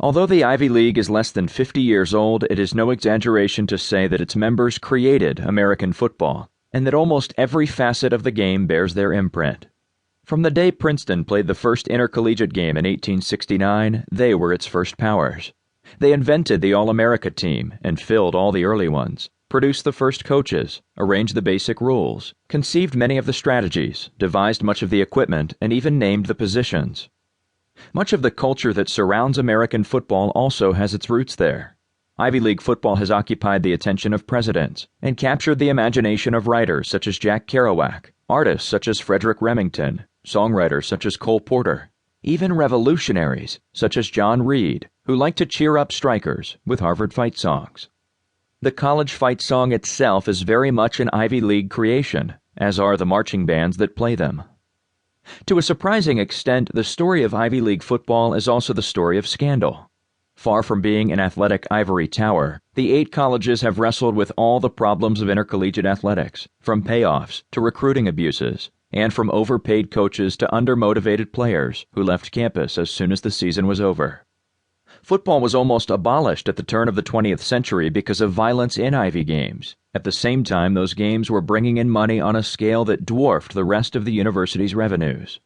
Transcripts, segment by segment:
Although the Ivy League is less than 50 years old, it is no exaggeration to say that its members created American football, and that almost every facet of the game bears their imprint. From the day Princeton played the first intercollegiate game in 1869, they were its first powers. They invented the All-America team and filled all the early ones, produced the first coaches, arranged the basic rules, conceived many of the strategies, devised much of the equipment, and even named the positions. Much of the culture that surrounds American football also has its roots there. Ivy League football has occupied the attention of presidents and captured the imagination of writers such as Jack Kerouac, artists such as Frederick Remington, songwriters such as Cole Porter, even revolutionaries such as John Reed, who like to cheer up strikers with Harvard fight songs. The college fight song itself is very much an Ivy League creation, as are the marching bands that play them. To a surprising extent, the story of Ivy League football is also the story of scandal. Far from being an athletic ivory tower, the 8 colleges have wrestled with all the problems of intercollegiate athletics, from payoffs to recruiting abuses, and from overpaid coaches to undermotivated players who left campus as soon as the season was over. Football was almost abolished at the turn of the 20th century because of violence in Ivy games. At the same time, those games were bringing in money on a scale that dwarfed the rest of the university's revenues.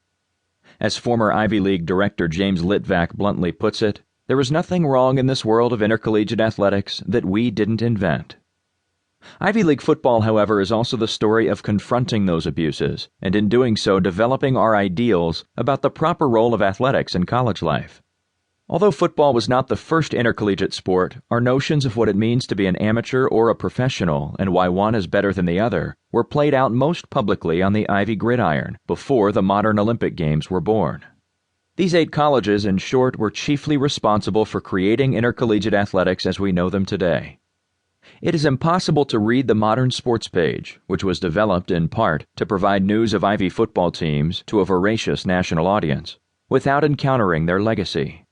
As former Ivy League director James Litvak bluntly puts it, "There is nothing wrong in this world of intercollegiate athletics that we didn't invent." Ivy League football, however, is also the story of confronting those abuses, and in doing so developing our ideals about the proper role of athletics in college life. Although football was not the first intercollegiate sport, our notions of what it means to be an amateur or a professional and why one is better than the other were played out most publicly on the Ivy gridiron before the modern Olympic Games were born. These 8 colleges, in short, were chiefly responsible for creating intercollegiate athletics as we know them today. It is impossible to read the modern sports page, which was developed in part to provide news of Ivy football teams to a voracious national audience, without encountering their legacy.